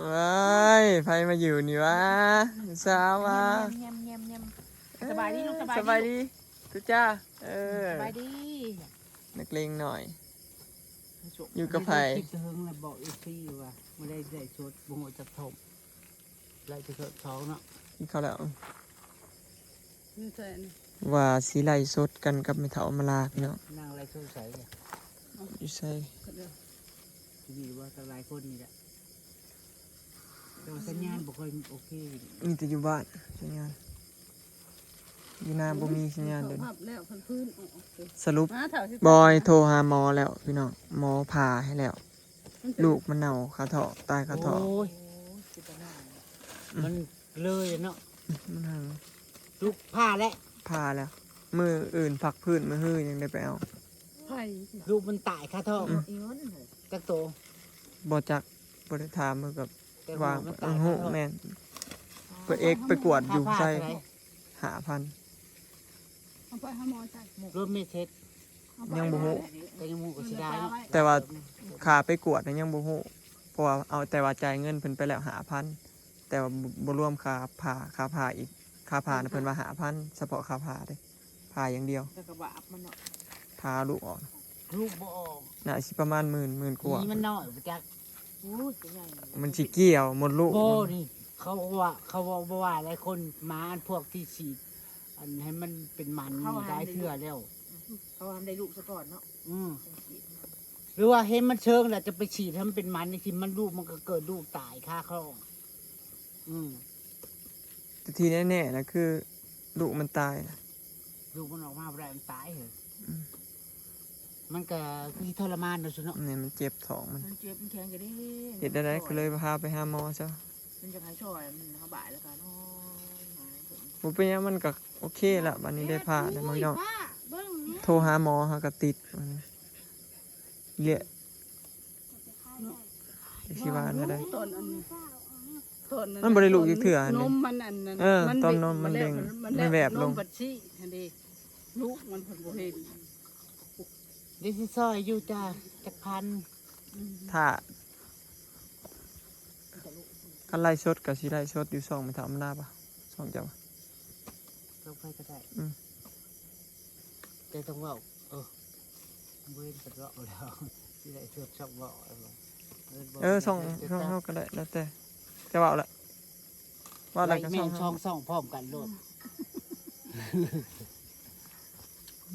ว้ายไฟมาอยู่นี่วะสาววะสบายดีลูกสบายดี สบายดีทุกจ้าสบายดี นักเลงหน่อย อยู่กับไผ คิดจะเฮงแล้วบอกอีซี่ว่าไม่ได้ชดบุงจะถมไล่จะเกิดท้องเนาะ กินข้าวแล้ว นี่ใช่นี่ ว่าสีไล่สดกันกับไม่เถามาลาพี่น้อง นั่งไล่ชดใส่เนี่ย อยู่ใส่ ดีว่าแต่หลายคนนี่แหละแต่ว่าสัญญาณบ่ค่อยโอเค มีแต่อยู่บ้านสัญญาณอยู่นาบ่มีสัญญาณเลย ภาพแล้วพื้น สรุป มาเถอะ บอยโทรหาหมอแล้วพี่น้องหมอผ่าให้แล้ว ลูกมันเน่าขาเถาะตายขาเถาะ โอ้ยมันเลยเนาะ มันหัง ลูกผ้าแล้ว ผ่าแล้ว มืออื่นผักพื้นมือฮื้อยังได้ไปเอา ลูกมันตายคาท้องจักโต บ่จักบ่ได้ถามมือกับ แต่ วาง มันตาย หู คาท้อง แม่นไปเอ็กไปกวดอยู่ใส่ ค่าผ้า 5,000 เอาไปหาหมอจ้ะ เท่าไหร่รถไม่เซ็ต ยังบ่ฮู้ แต่ยังมูก็สิได้เนาะ แต่ว่าค่าไปกวดน่ะยังบ่ฮู้เพราะว่าเอาแต่ว่าจ่ายเงินเพิ่นไปแล้ว5,000แต่ว่าบ่รวมค่าผ่าอีกค่าผ่าน่ะเพิ่นว่า5,000เฉพาะค่าผ่าเด้ผ่าอย่างเดียว แต่กระบะมันเนาะ ผ่าลูกออก ลูกบ่ออก น่าสิประมาณหมื่นกว่า นี่มันน้อยบ่จัก อู้จะใหญ่ มันสิเกี่ยวหมดลูก โอ้นี่เขาว่าหลายคนมาอันพวกที่ฉีดอันให้มันเป็นมันนี่ได้เทื่อแล้ว เขาทำได้ลูกซะก่อนเนาะ อืมหรือว่าเห็นมันเชิงแหละจะไปฉีดให้มันเป็นมันในที่มันลูกมันก็เกิดลูกตายค่าคลองแต่ที่แน่ๆนะคือลูกมันตายนะ ลูกมันออกมาบ่ได้มันตายเหรออ ม มันก็คือทรมานเนาะสุเนาะ เนี่ยมันเจ็บท้องมัน มันเจ็บมันแข็งกันดิ เห็ดได้ก็เลยพาไปหาหมอซะ มันจะหายช่อยมันเขาบ่ายแล้วกันเนาะหายผล ผมเป็นยังมันก็โอเคละวันนี้ได้พาได้มาเนาะ เบิ้งนี่ โทรหาหมอหาก็ติดวันนี้เละที่ว่านั่นได้ ต้นอันนี้ต้น มันบ่ได้ลูกอีกเทื่ออัน น นี้ มมันอันนั้น ตอนนมมันเด้งมันแวบลง นมปัดชี้อันนี้ลูกมันเพิ่นบ่เห็น เดี๋ยวสิซอยอยู่จ้าจักพัน ถ้าคันไล่สดก็สิไล่สดอยู่2ไม่ธรรมดาป่ะ2เจ้า ลงไปก็ได้ อืม แต่ต้องเว่าเว้นกันเว่าแล้วสิได้เทือกชอบเว่าเอาลงช่องเฮาก็ได้แล้วแต่จะเว้าละว่าอะไร ไล่ ก็ แม่ ช่อง งช่องพร้อมกันโลด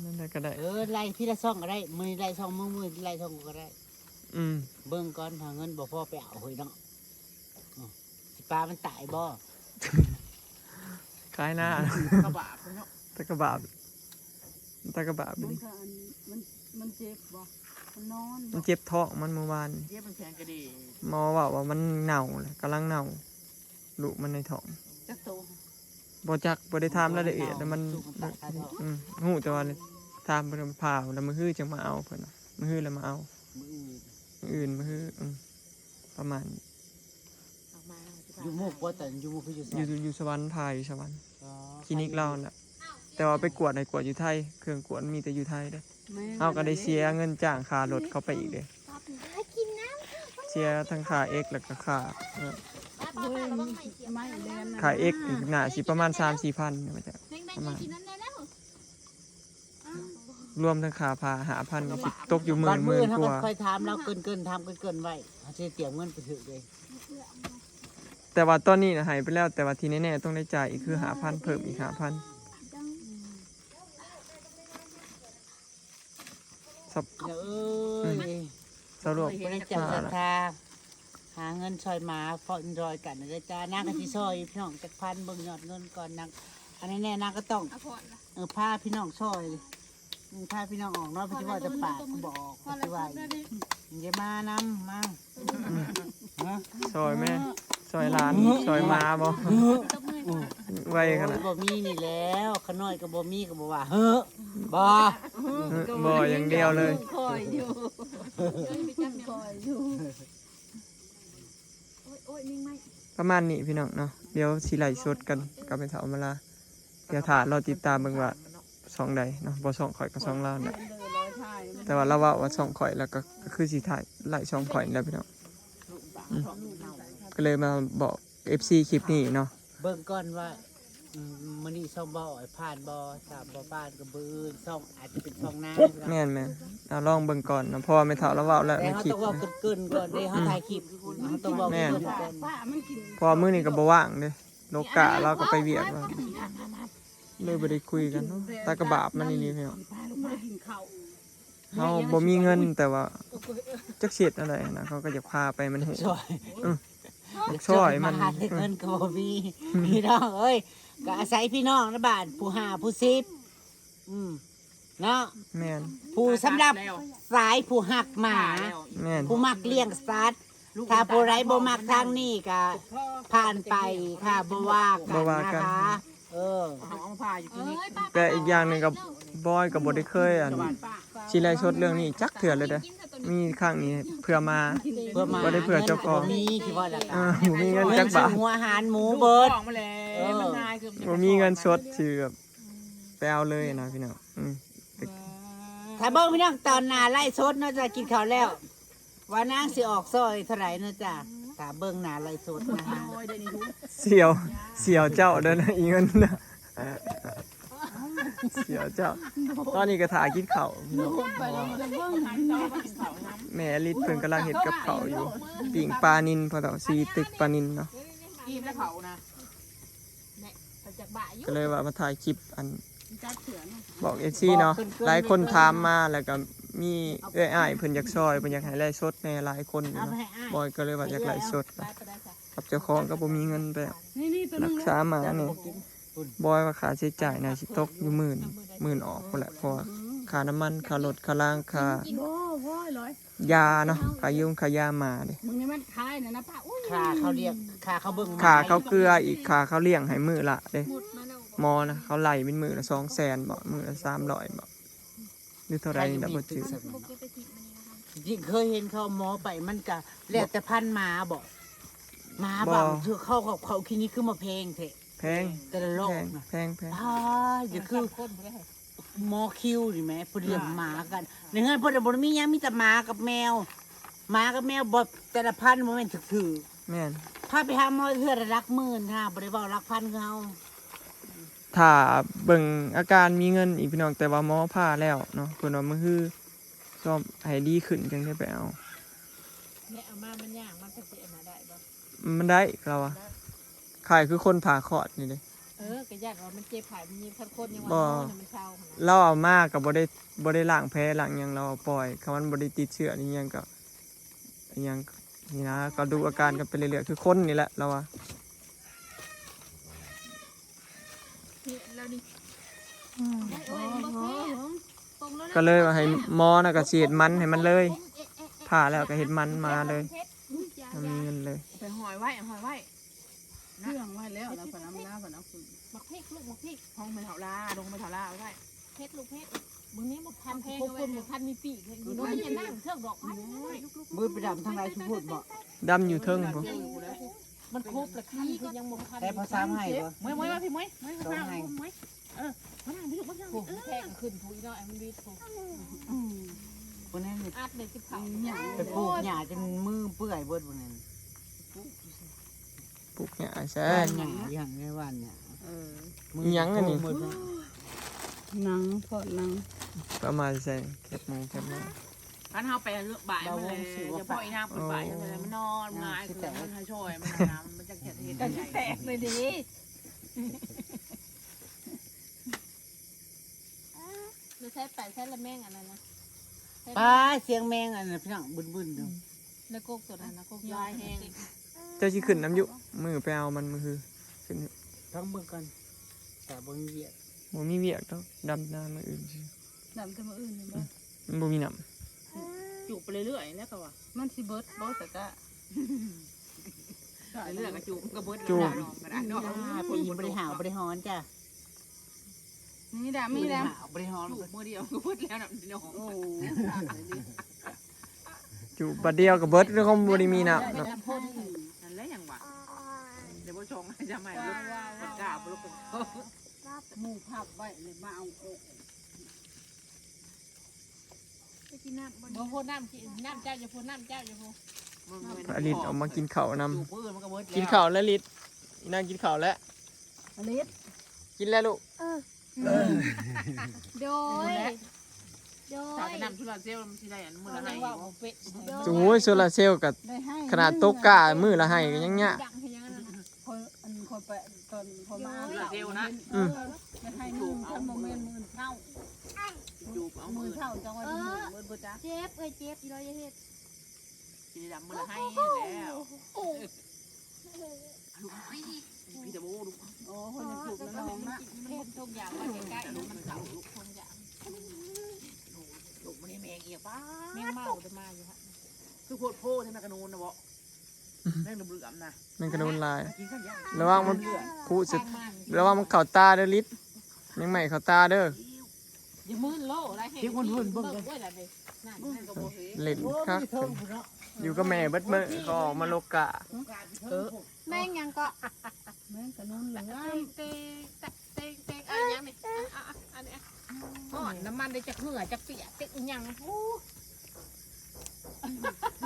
นั่นได้ก็ได้ ไล่ที่ละช่องก็ได้มือไล่ช่องมือไล่ช่องก็ได้ อืม เบิ่งก่อนหาเงินบ่พอไปเอาเฮ้ยเนาะสิปลามันตายบ่ คล้ายหน้า กระบะเนาะ ตะกะบาบตะกะบาบ มัน ดิ ก็อันมันเจ็บบ่มันนอน มันเจ็บท้องมันเมื่อวาน เจ็บมันแข็งกันดิ หมอบอกว่ามันเน่าเลยกำลังเน่าลูกมันในท้อง จักโต บ่จักบ่ได้ถามรายละเอียดแต่มันหูแต่ว่าถามเพิ่นผ่าแล้วมื้อฮื้อจังมาเอาเพิ่นน่ะมื้อฮื้อแล้วมาเอา มืออื่น มื้ออื่นมื้อฮื้อประมาณนี้ ออกมา อยู่มุกว่าแต่อยู่มุกคืออยู่ อยู่สวรรค์พาอยู่สวรรค์ อ๋อ คลินิกเราน่ะแต่ว่าไปกวดในกวดอยู่ไทยเครื่องกวดมีแต่อยู่ไทยเด้อ แม่ เฮาก็ได้เสียเงินจ้างค่ารถเข้าไปอีกเด้อเสียทั้งค่าเอ็กแล้วก็ค่า เว้ยไม่แดนน่ะ ค่าเอ็กอีกน่าสิประมาณ 3-4 พันเนี่ยมันจะประมาณรวมทั้งค่าพา5,000ก็สิตกอยู่ห บ้านมื มื่ อน ก เขาก็ ว่า ค่อยถามเราเกินทำเกินไว้เขาจะเตรียมเงินไปถึงเลย แต่ว่าตอนนี้นะหายไปแล้วแต่ว่าที่แน่ๆต้องได้จ่ายอีกคือ5,000เพิ่มอีก5,000สับ เอ้ย สรุป บริจาคศรัทธาหาเงินซอยหมาฟอนรอยกันนะจ้านางก็สิซอยพี่น้องจักพันเบิ่งยอดเงินก่อนนางอันนี้แน่นางก็ต้องพาพี่น้องซอยพาพี่น้องออกเนาะพี่ว่าจะปากบอกพี่ว่าอย่ามานำมาฮะ ซอยแม่ซอยหลานซอยมาบ่ไว้ขนาด บ่มีนี่แล้วขน้อยก็บ่มีก็บ่ว่าเฮ้อบ่ บ่อย่างเดียวเลย คอยอยู่คอยอยู่ ประมาณนี้พี่น้องเนาะเดี๋ยวสิไล่สดกันกับไปเฒ่ามาลาเดี๋ยวถ้าเราติดตามเบิ่งว่าช่องใดเนาะบ่ช่องข่อยก็ช่องลาวน่ะ เดินร้อยถ่ายมัน แต่ว่าเราว่าช่องข่อยแล้วก็คือสิถ่ายไล่ช่องข่อยนี่แหล้วพี่น้อง ลูกบางท้องลูกเน่า ก็เลยมาบอก FC คลิปนี้เนาะ เบิ่งก่อนว่ามื้อนี้ช่องบ่อยผ่านบ่ถ้าบ่ผ่านก็บื้อช่องอาจจะเป็นช่องหน้า แม่นเอาลองเบิ่งก่อนเนาะเพราะว่าไม่เท่าแล้วเว้าแล้ว แต่ ใน เขา คลิป ต้องเว้าเกินๆก่อนเด้เขาถ่ายคลิปเขาต้องเว้าเกินๆก่อน ป้ามันกิน เพอมื้อนี้ก็บ่ว่างเด้โลกะเราก็ไปเวียกว่าเลยบ่ได้คุยกันเนาะตากระบาปมันนี่พี่น้อง ป้าลูกมากินข้าว เฮาบ่มีเงินแต่ว่าจักเสียดอะไรนะเขาก็อยากพาไปมันโห ช่วย ลูกช่อยมัน หาเงินก็บ่มีพี่น้องเอ้ยก็อาศัยพี่น้องในบ้านผู้หาผู้ซิบเนาะ แม่น ผู้สำหรับสายผู้หักหมา แม่น ผู้มักเลี้ยงสัตว์ถ้าผู้ไรบ่มักทางนี้ก็ผ่านไปค่ะบ่ว่ากันนะคะเออ เอาผ้าอยู่ที่นี่ แต่อีกอย่างหนึงก็บอยก็บ่ได้เคยสิไลฟ์สดเรื่องนี้จักเทื่อเลยเด้อมีครั้งนี้เพื่อมา เพื่อมา บ่ได้เผื่อเจ้าของ งินก็บ่มีคิดว่าละกั บ่มีเงินจักบาท หัวอาหารหมูเบิด บอกมาแล้วมันง่ายคือ บ่มีเงินสดสิแบบไปเอาเลยนะพี่น้องถ้าเบิ่งพี่น้องตอนหน้าไล่สดเนาะจะกินข้าวแล้ว ว่านางสิออกซอยเท่าไหร่เนาะจ้ะถ้าเบิ่งหน้าไล่สดนะคะ โอ้ยได้นี่ทุก เสี่ยวเจ้าเด้อนะอีเงินนะเสี่ยวเจ้า ตอนนี้ก็ถ่ายกินข้าวพี่น้อง ไปแล้วมันจะเบิ่ง แม่ลิศเพิ่นกำลังเฮ็ดกับข้าวอยู่ปิ้งปลานิลพอต่อซีตึกปลานิลเนาะ อิ่มแล้วเขานะ ก็เลยว่ามาถ่ายคลิปอัน จัดเสือนะ บอก FC เนาะหลายคนถามมาแล้วก็มีอ้ายเพิ่นอยากซอยเพิ่นอยากให้ไลฟ์สดแน่หลายคนอยู่ เอาไป เนาะ ให้อ้าย บอยก็เลยว่าอยากไลฟ์สดกับเจ้าของก็บ่มีเงินไป นี่ตัวนึ รั ง กษาหมาเนี่ยบอยว่าค่าใช้จ่ายน่าสิตกอยู่หมื่นออกพุ่นแหละเพราะว่าค่าน้ำมันค่ารถค่าล้างค่า บ่ร้อย ยาเนาะค่ายุงค่ายาหมาเด้ มึงนี่มันคายนะป้าอุ้ย ค่าเขาเรียกค่าเขาเบิ่งหม ค่าเขาเกลืออีกค่าเขาเลี้ยงให้มื้อละเด้หมอนะเขาไล่เป็นมื้อละ200,000บ่มื้อละ300บ่หรือเท่าไหร่นี่ล่ะบ่จื้อ จริงเคยเห็นเขาหมอไปมันก็แล้วแต่พันหมาบอกหมาบางคือเข้ากับเขาคินี้คือมาเพลงเถอะ แพง แต่ละโล แพ ก ง นะ แพงแพง อย่าคือหมอคิวนี่ไหมเพื่นเลี้ยงหมากันในเงินเพื่อนบ่มีหยังมีแต่หมากับแมวหมากับแมวบ่แต่ละพันบ่แม่นถือ แม่น พาไปหาหมอเทื่อละหลักหมื่นค่ะบ่ได้เว้าหลักพันคือเฮา ถ้าเบิ่งอาการมีเงินอีกพี่น้องแต่ว่าหมอพาแล้วเนาะเพิ่นว่ามันคือชอบให้ดีขึ้นจังได้ไปเอา เนี่ยเอามามันย่างมันจะสิเอามาได้บ่ มันได้เราอะขายคือคนผ่าคลอดนี่เด้ ก็ยากว่ามันเจ็บผายมันมีพันคนยัง บ่ ว่ามันเศร้า เราเอามากกับบ่ได้ล้างแผลล้างหยังเราเอาปล่อยคำมันบ่ได้ติดเชื้อนี่ยังก็อิหยังนี่นะก็ดูอาการกันไปเรื่อยๆคือคนนี่แหละเราว่า แล้วนี่ ก็เลยว่าให้หมอน่ะก็ฉีดมันให้มันเลยผ่าแล้วก็เฮ็ดมันมาเลยมันมีเงินเลย ไปหอยไว้หอยไว้ เครื่องไว้แล้วแล้วพนักงานพนักงาน มักพริกลูกมักพริกห้องไปเถาลาลงไปเถาลาเอาไว้เพชรลูกเพชรมึงนี้มันพันเพลงเอาไว้พันมีปีกมึงอย่านั่งเทือกดอกพัน มือไปดำทางไรทุกพูดบ่ ดำอยู่เทิงพุ่น มันครบละคันคือยังบ่พัน แต่พอซ้ำให้บ่ มวยว่าพี่มวยมวย ต้องให้ มานั่งพี่ลูกมานั่งแทงขึ้นทุยน้อยมันวีดถูก คนนั้นนี่ อัดเลยสิเขา อย่าง ไปปลูกหญ้าจนมือเปื่อยเบิดบ่นั่น ปลูกเนี่ยใช่ หญ้าอย่างในวันเนี่ย อิหยังอันนี้ หนังพอหนัง ก็มาใส่แคบหมูแคบหมู คันเฮาไปเลือกบ่ายมันเลยจะพ่อยนางไปบ่ายเลยมันนอนงายคือมันให้ช่วยมันน้ำมันจะเห็นกันแตกเลยดิดูใช้ไปใช้ละแม่งอันนั้นนะ ป้าเสียงแมงอันนั้นพี่น้องบึ้นๆเด้อ แล้วกกตัวนั้นนะกกยายแห้ง เจ้าสิขึ้นน้ำอยู่มือไปเอามันมือคือขึ้นอยู่ ทั้งเบิ่งกันแต่บ่มีเวียด บ่มีเวียกดอกดำนามืออื่นสิ ดำแต่มาอื่นเลยบ่ มันบ่มีน้ จูบไปเรื่อยๆแล้วก็ว่า มันสิเบิดบ่แต่ก็ เรื่อยๆก็จูบก็เบิดกระดาษเนาะ ปีบริหารบริหารจ้ะ นี่ดำมีด บริหาร จูบมือเดียวก็เบิดแล้วนะพี่น้อง ำโอ้ ำจูบบัดเดียวกับเบิดแล้วก็บ่ได้มีน้ำเนาะ พ่นนั่นแหละอย่างว่าเดี๋ยวพ่อชงจะใหม่ลูกปากกาลูก หมูผับไว้เลยมาเอาโอ้ บ่พ่นน้ำกินน้ำเจ้าอย่าพ่นน้ำเจ้าอย่าพ่น พระลิศออกมากินข้าวนำ อยู่พื้นมันก็เบิดแล้ว กินข้าวแล้วลิศนั่งกินข้าวแล้ว อลิศ กินแล้วลูก โดย สาวจะนำทุเรียนเซลล์มันสิได้อันมื้อละให้ ว่าเอาเป็ด โอ้ยโซลาร์เซลล์กับ ได้ให้ ขนาดโต๊ะกามือละให้ก็ยังเงี้ย ดังเห็นยังไง คนไปตอนพอมา ทุเรียนเซลล์นะ ได้ให้นึ่งฉันโมเมนต์มื่นเท่า จูบเอา มื่ มื้ น อ เท่าจังว่าที่มื่นเบิดบ่จ้า เจ็บเอ้ยเจ็บอีร้อยเฮ็ด สิได้มื้อละให้แล้ว โอ้ ลูกพี่ตะโบลูก โอ้คนจะถูกแล้วน้องนะ มันเฮ็ดทุกอย่างมาใกล้ๆลูกมันเก่าลูกทุกอย่างลูกมันนี่แมงเอียป้า แมงเมาจะมาอยู่ฮะ คือโพดโพใช่ไหมกระนูนนะบ่แมงดำเหลือมนะ มันกระโดนลาย กินข้าวย่าง ระวังมันคู่สุดระวังมันเข่าตาเด้อลิศยังไม่เข่าตาเด้อ อย่ามืนโลอะไรเห็นเบิ่งไว้ล่ะเด้นั่น แมงกระโบเฮ้ เล่น โอ้ คัก มีเทิงพุ่นเนาะ อยู่กับแม่เบิดมื้อก็ออกมาโลกะ แม่งยังก็ แม่งกระนุ่นเหลือ เตอันยังนี่อันนี้ห่อนน้ำมันได้จากเหงื่อจากเปียกติดยังโอ้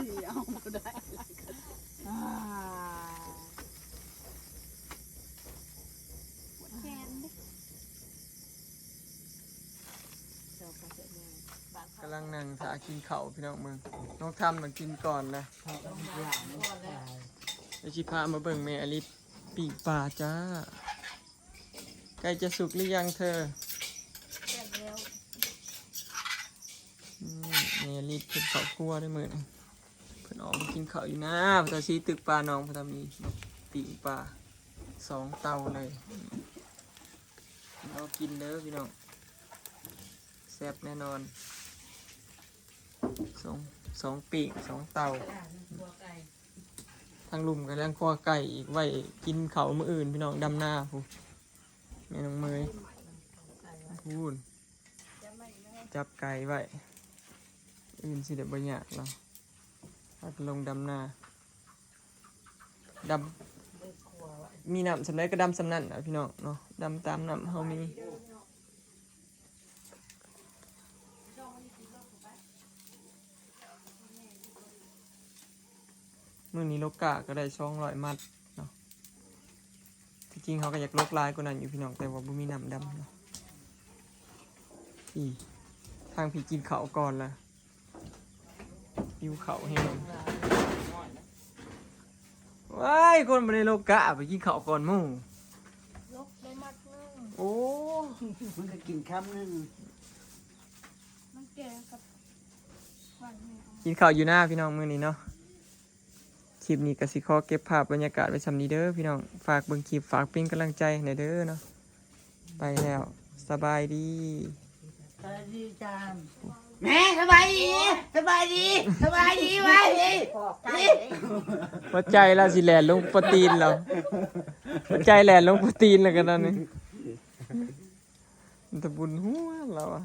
ที่เอามาได้ แกนดิ กำลังนั่งถากินข้าวพี่น้องเมืองน้องทำมากินก่อนนะ เขาก็มีหลานมันตาย ไอชิพามาเบิ่งแม่อลิศปีกปลาจ้าใกล้จะสุกหรือยังเธอแม่อลิศเพิ่นข้าวคั่วได้มื้อนี้เพิ่นออกมากินข้าวอยู่นะพระตาชีตึกปลาน้องพระตามีปีกปลา2 เตาเลยเรากินเด้อพี่น้องแซ่บแน่นอนสองปีก2 เตาทางลุมกันแล้วคั่วไก่อีกไว้กินเขาวมื้ออื่นพี่น้องดำหน้าพูแม่น้องเมยพูนจับไก่ไว้อื่นสิเด็ดบ่ยากเราพักลงดำหน้าดำมีน้ำสำไรก็ดำสำนั่นนะพี่น้องเนาะดำตามน้ำเฮามีมื้อนี้โลกะก็ได้200 มัดเนาะที่จริงเขาก็อยากลกลายกว่านั้นอยู่พี่น้องแต่ว่าบ่มีน้ำดำเนาะพี่ทางพี่กินข้าวก่อนละหิวข้าวแห้งว้ายคนบ่ได้โลกะไปกินข้าวก่อนหมู่ ลกได้มัดนึง โอ้ มันก็กินคำนึง มันแก่กับวันนี้ กินข้าวอยู่หน้าพี่น้องมื้อนี้เนาะคลิปนี้ก็สิขอเก็บภาพบรรยากาศไว้สำนี้เด้อพี่น้องฝากเบิ่งคลิปฝากเป็นกำลังใจให้เด้อเนาะไปแล้วสบายดี สวัสดีจ้าแม่สบายดีสบายดีสบายดีไว้ดี หัวใจเราสิแล่นลงโปรตีนแล้วหัวใจแล่นลงโปรตีนแล้วกันนั่นนี่มันตะบุญหัวเราอะ